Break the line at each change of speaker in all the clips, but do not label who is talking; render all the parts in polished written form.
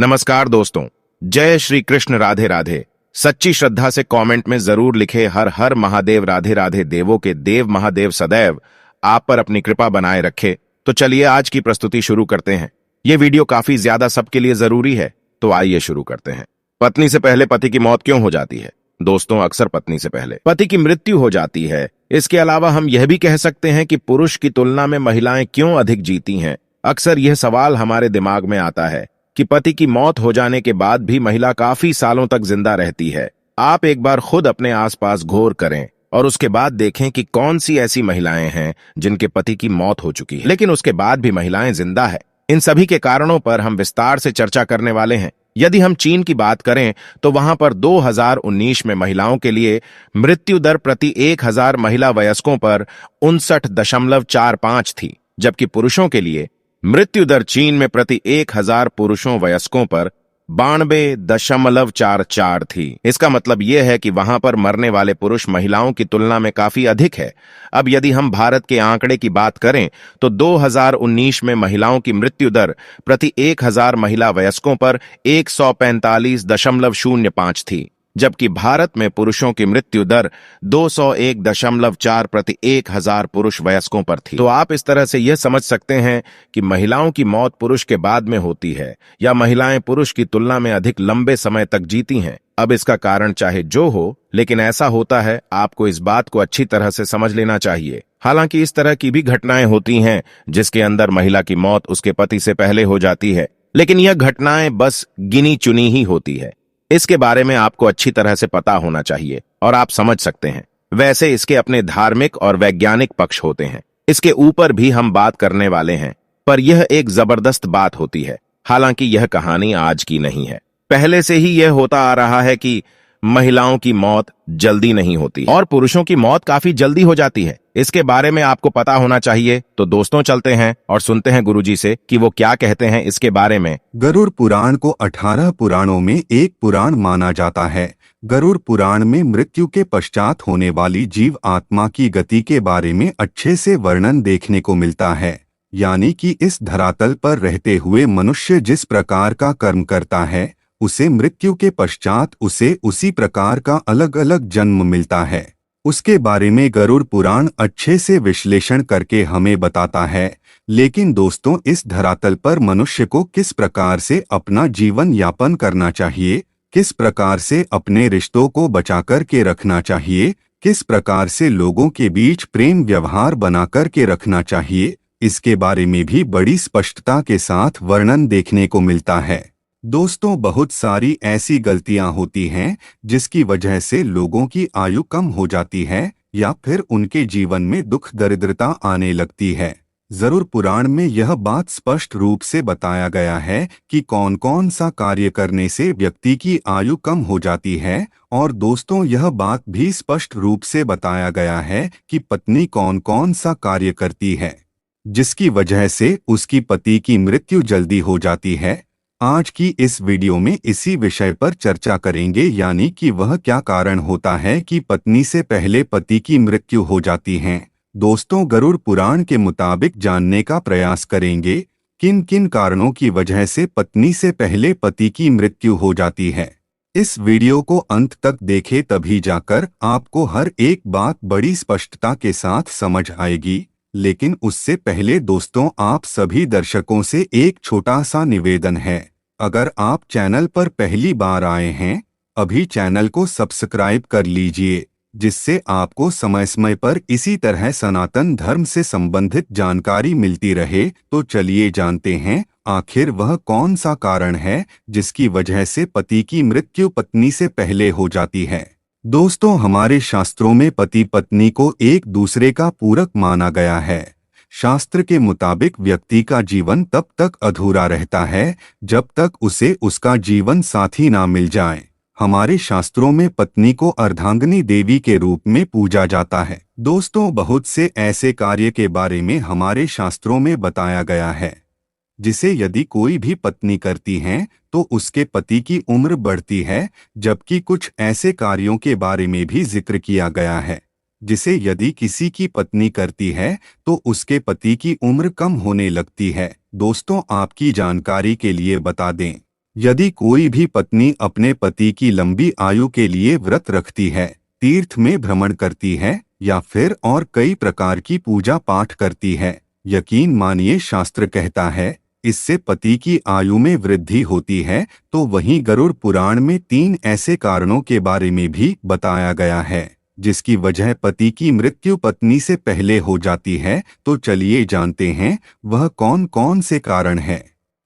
नमस्कार दोस्तों, जय श्री कृष्ण, राधे राधे। सच्ची श्रद्धा से कमेंट में जरूर लिखे हर हर महादेव, राधे राधे। देवों के देव महादेव सदैव आप पर अपनी कृपा बनाए रखे। तो चलिए आज की प्रस्तुति शुरू करते हैं। ये वीडियो काफी ज्यादा सबके लिए जरूरी है, तो आइए शुरू करते हैं। पत्नी से पहले पति की मौत क्यों हो जाती है? दोस्तों, अक्सर पत्नी से पहले पति की मृत्यु हो जाती है। इसके अलावा हम यह भी कह सकते हैं कि पुरुष की तुलना में महिलाएं क्यों अधिक जीती हैं। अक्सर यह सवाल हमारे दिमाग में आता है कि पति की मौत हो जाने के बाद भी महिला काफी सालों तक जिंदा रहती है। आप एक बार खुद अपने आसपास गौर करें और उसके बाद देखें कि कौन सी ऐसी महिलाएं हैं जिनके पति की मौत हो चुकी है लेकिन उसके बाद भी महिलाएं जिंदा है। इन सभी के कारणों पर हम विस्तार से चर्चा करने वाले हैं। यदि हम चीन की बात करें तो वहां पर 2019 में महिलाओं के लिए मृत्यु दर प्रति 1000 महिला वयस्कों पर 59.45 थी, जबकि पुरुषों के लिए मृत्यु दर चीन में प्रति 1000 पुरुषों वयस्कों पर 92.44 थी। इसका मतलब यह है कि वहां पर मरने वाले पुरुष महिलाओं की तुलना में काफी अधिक है। अब यदि हम भारत के आंकड़े की बात करें तो 2019 में महिलाओं की मृत्यु दर प्रति 1000 महिला वयस्कों पर 145.05 थी, जबकि भारत में पुरुषों की मृत्यु दर 201.4 प्रति 1000 पुरुष वयस्कों पर थी। तो आप इस तरह से यह समझ सकते हैं कि महिलाओं की मौत पुरुष के बाद में होती है या महिलाएं पुरुष की तुलना में अधिक लंबे समय तक जीती हैं। अब इसका कारण चाहे जो हो, लेकिन ऐसा होता है। आपको इस बात को अच्छी तरह से समझ लेना चाहिए। हालांकि इस तरह की भी घटनाएं होती हैं जिसके अंदर महिला की मौत उसके पति से पहले हो जाती है, लेकिन यह घटनाएं बस गिनी चुनी ही होती है। इसके बारे में आपको अच्छी तरह से पता होना चाहिए और आप समझ सकते हैं। वैसे इसके अपने धार्मिक और वैज्ञानिक पक्ष होते हैं, इसके ऊपर भी हम बात करने वाले हैं, पर यह एक जबरदस्त बात होती है। हालांकि यह कहानी आज की नहीं है, पहले से ही यह होता आ रहा है कि महिलाओं की मौत जल्दी नहीं होती और पुरुषों की मौत काफी जल्दी हो जाती है। इसके बारे में आपको पता होना चाहिए। तो दोस्तों, चलते हैं और सुनते हैं गुरुजी से कि वो क्या कहते हैं इसके बारे में।
गरुड़ पुराण को 18 पुराणों में एक पुराण माना जाता है। गरुड़ पुराण में मृत्यु के पश्चात होने वाली जीव आत्मा की गति के बारे में अच्छे से वर्णन देखने को मिलता है। यानी कि इस धरातल पर रहते हुए मनुष्य जिस प्रकार का कर्म करता है, उसे मृत्यु के पश्चात उसे उसी प्रकार का अलग अलग जन्म मिलता है। उसके बारे में गरुड़ पुराण अच्छे से विश्लेषण करके हमें बताता है। लेकिन दोस्तों, इस धरातल पर मनुष्य को किस प्रकार से अपना जीवन यापन करना चाहिए, किस प्रकार से अपने रिश्तों को बचा कर के रखना चाहिए, किस प्रकार से लोगों के बीच प्रेम व्यवहार बना कर के रखना चाहिए, इसके बारे में भी बड़ी स्पष्टता के साथ वर्णन देखने को मिलता है। दोस्तों, बहुत सारी ऐसी गलतियां होती हैं जिसकी वजह से लोगों की आयु कम हो जाती है या फिर उनके जीवन में दुख दरिद्रता आने लगती है। जरूर पुराण में यह बात स्पष्ट रूप से बताया गया है कि कौन कौन सा कार्य करने से व्यक्ति की आयु कम हो जाती है। और दोस्तों, यह बात भी स्पष्ट रूप से बताया गया है कि पत्नी कौन कौन सा कार्य करती है जिसकी वजह से उसकी पति की मृत्यु जल्दी हो जाती है। आज की इस वीडियो में इसी विषय पर चर्चा करेंगे, यानी कि वह क्या कारण होता है कि पत्नी से पहले पति की मृत्यु हो जाती है। दोस्तों, गरुड़ पुराण के मुताबिक जानने का प्रयास करेंगे किन किन कारणों की वजह से पत्नी से पहले पति की मृत्यु हो जाती है। इस वीडियो को अंत तक देखें, तभी जाकर आपको हर एक बात बड़ी स्पष्टता के साथ समझ आएगी। लेकिन उससे पहले दोस्तों, आप सभी दर्शकों से एक छोटा सा निवेदन है। अगर आप चैनल पर पहली बार आए हैं, अभी चैनल को सब्सक्राइब कर लीजिए, जिससे आपको समय समय पर इसी तरह सनातन धर्म से संबंधित जानकारी मिलती रहे। तो चलिए जानते हैं आखिर वह कौन सा कारण है जिसकी वजह से पति की मृत्यु पत्नी से पहले हो जाती है। दोस्तों, हमारे शास्त्रों में पति पत्नी को एक दूसरे का पूरक माना गया है। शास्त्र के मुताबिक व्यक्ति का जीवन तब तक अधूरा रहता है जब तक उसे उसका जीवन साथी ना मिल जाए। हमारे शास्त्रों में पत्नी को अर्धांगिनी देवी के रूप में पूजा जाता है। दोस्तों, बहुत से ऐसे कार्य के बारे में हमारे शास्त्रों में बताया गया है जिसे यदि कोई भी पत्नी करती है तो उसके पति की उम्र बढ़ती है, जबकि कुछ ऐसे कार्यों के बारे में भी जिक्र किया गया है जिसे यदि किसी की पत्नी करती है तो उसके पति की उम्र कम होने लगती है। दोस्तों, आपकी जानकारी के लिए बता दें, यदि कोई भी पत्नी अपने पति की लंबी आयु के लिए व्रत रखती है, तीर्थ में भ्रमण करती है या फिर और कई प्रकार की पूजा पाठ करती है, यकीन मानिए शास्त्र कहता है इससे पति की आयु में वृद्धि होती है। तो वहीं गरुड़ पुराण में 3 ऐसे कारणों के बारे में भी बताया गया है जिसकी वजह पति की मृत्यु पत्नी से पहले हो जाती है। तो चलिए जानते हैं वह कौन कौन से कारण हैं।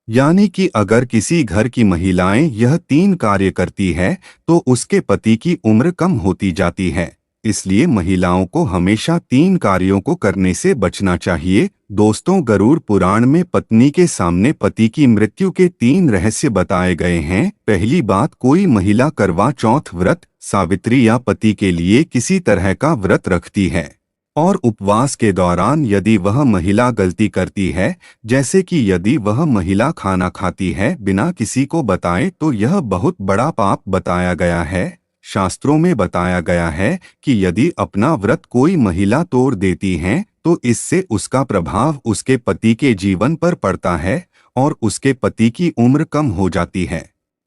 यानी कि अगर किसी घर की महिलाएं यह 3 कार्य करती है तो उसके पति की उम्र कम होती जाती है। इसलिए महिलाओं को हमेशा 3 कार्यों को करने से बचना चाहिए। दोस्तों, गरुड़ पुराण में पत्नी के सामने पति की मृत्यु के 3 रहस्य बताए गए हैं। पहली बात, कोई महिला करवा चौथ व्रत, सावित्री या पति के लिए किसी तरह का व्रत रखती है और उपवास के दौरान यदि वह महिला गलती करती है, जैसे कि यदि वह महिला खाना खाती है बिना किसी को बताए, तो यह बहुत बड़ा पाप बताया गया है। शास्त्रों में बताया गया है कि यदि अपना व्रत कोई महिला तोड़ देती है तो इससे उसका प्रभाव उसके पति के जीवन पर पड़ता है और उसके पति की उम्र कम हो जाती है।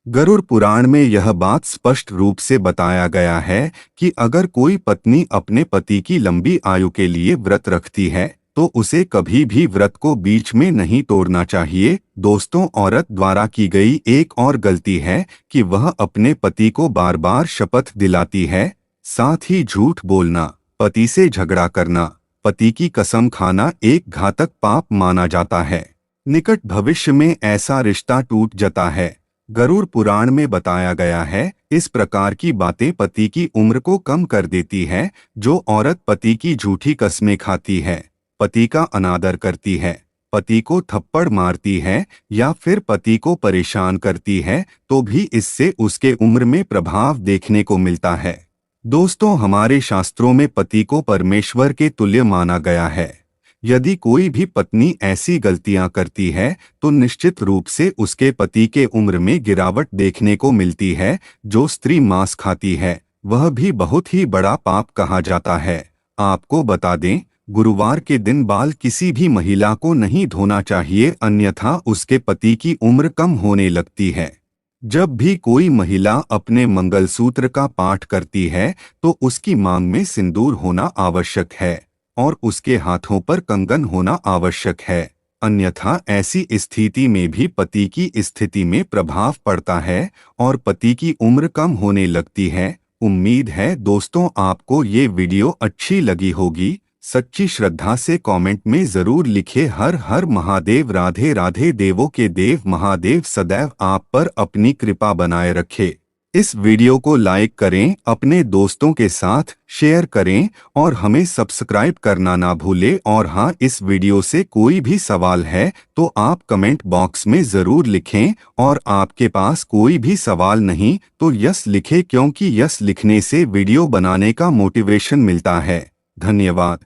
गरुड़ पुराण में यह बात स्पष्ट रूप से बताया गया है कि अगर कोई पत्नी अपने पति की लंबी आयु के लिए व्रत रखती है तो उसे कभी भी व्रत को बीच में नहीं तोड़ना चाहिए। दोस्तों, औरत द्वारा की गई एक और गलती है कि वह अपने पति को बार बार शपथ दिलाती है। साथ ही झूठ बोलना, पति से झगड़ा करना, पति की कसम खाना एक घातक पाप माना जाता है। निकट भविष्य में ऐसा रिश्ता टूट जाता है। गरुड़ पुराण में बताया गया है इस प्रकार की बातें पति की उम्र को कम कर देती है। जो औरत पति की झूठी कस्में खाती है, पति का अनादर करती है, पति को थप्पड़ मारती है या फिर पति को परेशान करती है, तो भी इससे उसके उम्र में प्रभाव देखने को मिलता है। दोस्तों, हमारे शास्त्रों में पति को परमेश्वर के तुल्य माना गया है। यदि कोई भी पत्नी ऐसी गलतियां करती है तो निश्चित रूप से उसके पति के उम्र में गिरावट देखने को मिलती है। जो स्त्री मांस खाती है वह भी बहुत ही बड़ा पाप कहा जाता है। आपको बता दें, गुरुवार के दिन बाल किसी भी महिला को नहीं धोना चाहिए, अन्यथा उसके पति की उम्र कम होने लगती है। जब भी कोई महिला अपने मंगलसूत्र का पाठ करती है तो उसकी मांग में सिंदूर होना आवश्यक है और उसके हाथों पर कंगन होना आवश्यक है, अन्यथा ऐसी स्थिति में भी पति की स्थिति में प्रभाव पड़ता है और पति की उम्र कम होने लगती है। उम्मीद है दोस्तों आपको ये वीडियो अच्छी लगी होगी। सच्ची श्रद्धा से कमेंट में जरूर लिखे हर हर महादेव। राधे राधे। देवों के देव महादेव सदैव आप पर अपनी कृपा बनाए रखे। इस वीडियो को लाइक करें, अपने दोस्तों के साथ शेयर करें और हमें सब्सक्राइब करना ना भूलें। और हाँ, इस वीडियो से कोई भी सवाल है तो आप कमेंट बॉक्स में जरूर लिखें और आपके पास कोई भी सवाल नहीं तो यस लिखें, क्योंकि यस लिखने से वीडियो बनाने का मोटिवेशन मिलता है। धन्यवाद।